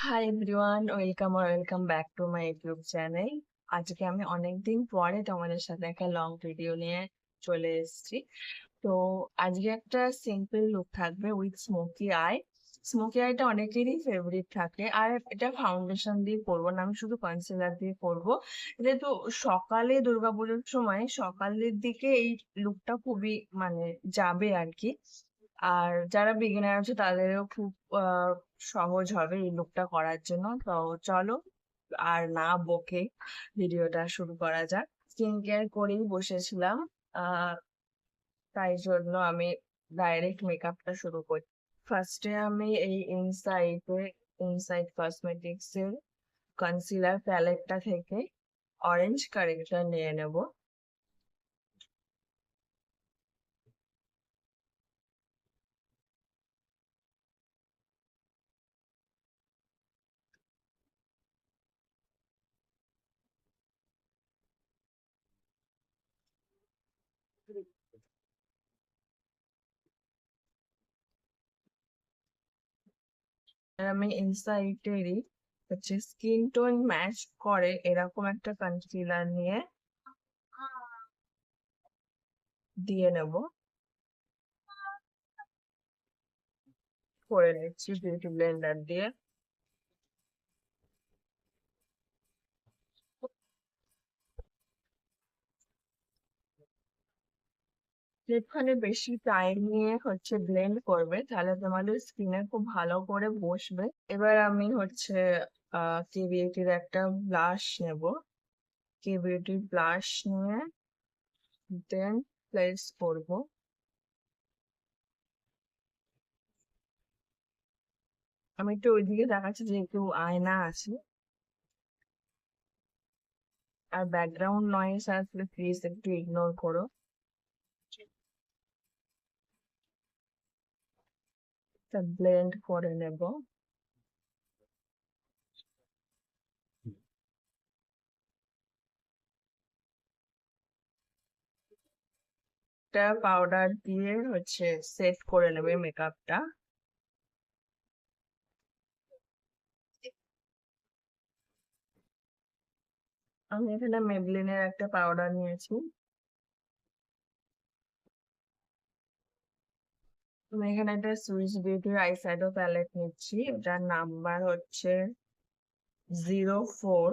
Hi everyone, welcome back to my YouTube channel. আজকে আমি অনেকদিন পরে তোমাদের সাথে একটা লং ভিডিও নিয়ে চলে এসেছি। তো আজকে একটা সিম্পল লুক থাকবে উইথ স্মোকি আই। স্মোকি আইটা অনেকেরই ফেভারিট থাকে, আর এটা ফাউন্ডেশন দিয়ে করবো না, আমি শুধু কনসিলার দিয়ে করবো। যেহেতু সকালে দুর্গাপুজোর সময় সকালের দিকে এই লুকটা খুবই মানে যাবে আর কি। আর যারা বিগিনার আছে তাদেরও খুব সহজ হবে এই লুকটা করার জন্য। তো চলো আর না বকে ভিডিওটা শুরু করা যাক। স্কিন কেয়ার করেই বসেছিলাম, আহ তাই জন্য আমি ডাইরেক্ট মেকআপটা শুরু করি। ফার্স্টে আমি এই ইনসাইড কসমেটিক্স এর কনসিলার প্যালেটটা থেকে অরেঞ্জ কারেক্টার নিয়ে নেব। আর আমি ইনসাইটেরই হচ্ছে স্কিন টোন ম্যাচ করে এরকম একটা কনসিলার নিয়ে দিয়ে নেব, করে নিচ্ছি বিউটি ব্লেন্ডার দিয়ে। যেখানে বেশি টাইম নিয়ে হচ্ছে ব্লেন্ড করবে তাহলে তোমাদের স্কিনে খুব ভালো করে বসবে। এবার আমি হচ্ছে কে বিউটির একটা ব্লাশ নেব। কে বিউটির ব্লাশ নিয়ে দেন প্লেস করব। আমি একটু ওইদিকে দেখাচ্ছি যেহেতু আয়না আছে, আর ব্যাকগ্রাউন্ড নয়েজ আসলে প্লিজ একটু ইগনোর করো। তা ব্লেন্ড করে নেব। একটা পাউডার দিয়ে হচ্ছে সেট করে নেবে মেকআপটা। আমি এখানে মেবলিনের একটা পাউডার নিয়েছি। আমি এখানে একটা সুইস বিউটির আই শ্যাডো প্যালেট নিচ্ছি, এটার নাম্বার হচ্ছে 04।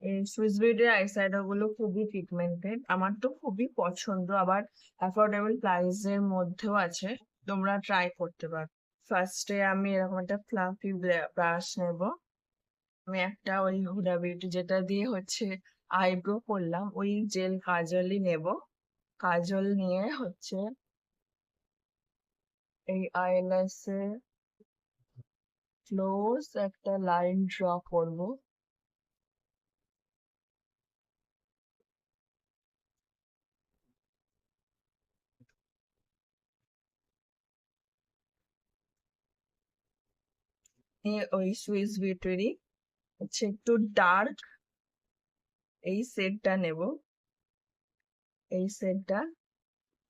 এই সুইস বিউটির আই শ্যাডো গুলো খুবই পিগমেন্টেড, আমার তো খুবই পছন্দ, আবার অ্যাফোর্ডেবল প্রাইসের মধ্যেও আছে, তোমরা ট্রাই করতে পারো। ফার্স্টে আমি এরকম একটা ফ্লাফি ব্রাশ নেব। আমি একটা ওই হুডা বিউটি যেটা দিয়ে হচ্ছে আইব্রো করলাম ওই জেল কাজলই নেব। কাজল নিয়ে হচ্ছে এই আইল্যাশে ক্লোজ একটা লাইন ড্র করব। ওই সুইস বিউটিরই হচ্ছে একটু ডার্ক এই শেডটা নেব। এই শেডটা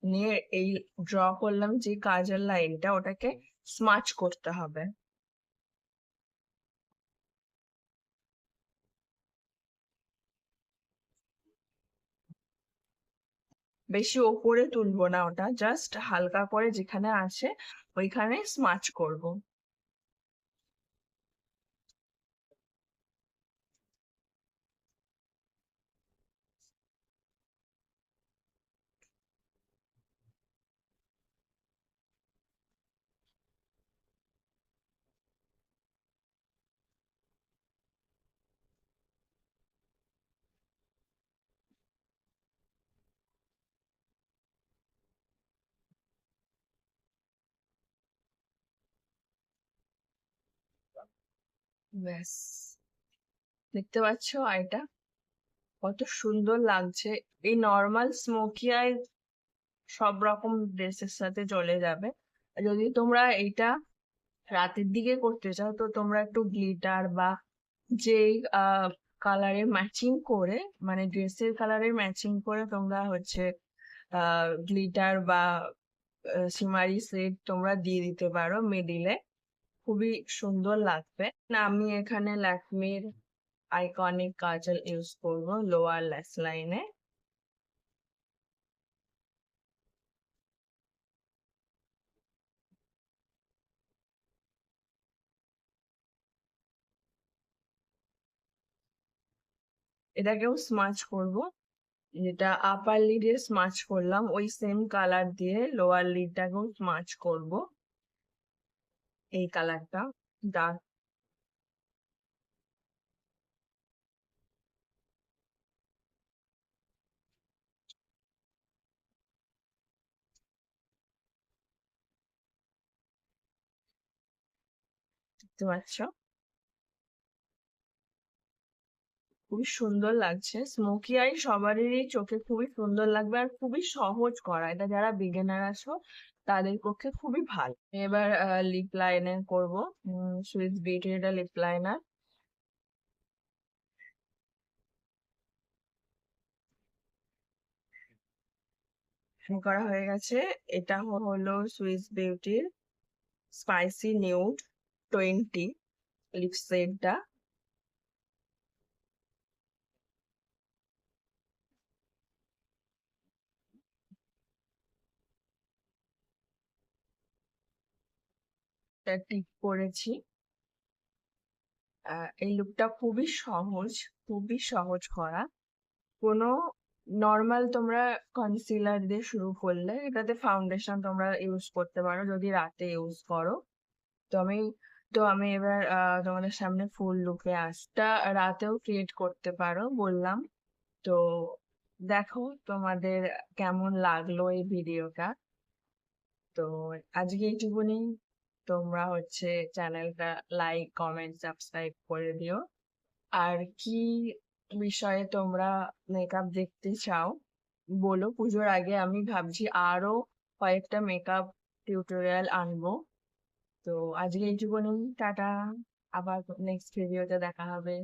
নিয়ে এই ড্র করলাম যে কাজল লাইনটা, ওটাকে স্মাচ করতে হবে। বেশি ওপরে তুলবো না, ওটা জাস্ট হালকা করে যেখানে আছে ওইখানে স্মাচ করব। ব্যাস, দেখতে পাচ্ছ আইটা কত সুন্দর লাগছে। এই নর্মাল স্মোকি আই সব রকম ড্রেসের সাথে চলে যাবে। আর যদি তোমরা এইটা রাতের দিকে করতে চাও তো তোমরা একটু গ্লিটার বা যেই কালারের ম্যাচিং করে, মানে ড্রেসের কালারের ম্যাচিং করে তোমরা হচ্ছে গ্লিটার বা শিমারি সেট তোমরা দিয়ে দিতে পারো মিডিলে। খুবই সুন্দর লাগবে। না, আমি এখানে ল্যাকমির আইকনিক কাজল ইউজ করব লোয়ার ল্যাশ লাইনে। এটাকেও স্মাচ করব, যেটা আপার লিডে স্মাচ করলাম ওই সেম কালার দিয়ে লোয়ার লিডটাকেও স্মাচ করব। এই কালারটা ডার্ক দেখতে পাচ্ছ, খুবই সুন্দর লাগছে। স্মোকি আই সবারই চোখে খুবই সুন্দর লাগবে আর খুবই সহজ করা, এটা যারা বিগিনার আছো তাদের পক্ষে খুবই ভালো। এবার লিপ লাইনার করবো, সুইস বিউটির এটা লিপ লাইনার। করা হয়ে গেছে। এটা হলো সুইস বিউটির স্পাইসি নিউড 20 লিপস্টিকটা। টিপ করেছি। এই লুকটা খুবই সহজ করা। কোনো নর্মাল তোমরা কনসিলার দিয়ে শুরু করলে, এটাতে ফাউন্ডেশন তোমরা ইউজ করতে পারো যদি রাতে ইউজ করো। তো আমি এবার তোমাদের সামনে ফুল লুকে আসটা রাতেও ক্রিয়েট করতে পারো বললাম। তো দেখো তোমাদের কেমন লাগলো এই ভিডিওটা। তো আজকে এইটুকুনি। তোমরা চ্যানেলটা লাইক কমেন্ট সাবস্ক্রাইব করে দিও। আর কি বিষয়ে তোমরা মেকআপ দেখতে চাও বলো। পুজোর আগে আমি ভাবছি আরো কয়েকটা মেকআপ টিউটোরিয়াল আনবো। তো আজকে এইটুকুনি, টাটা। আবার নেক্সট ভিডিওতে দেখা হবে।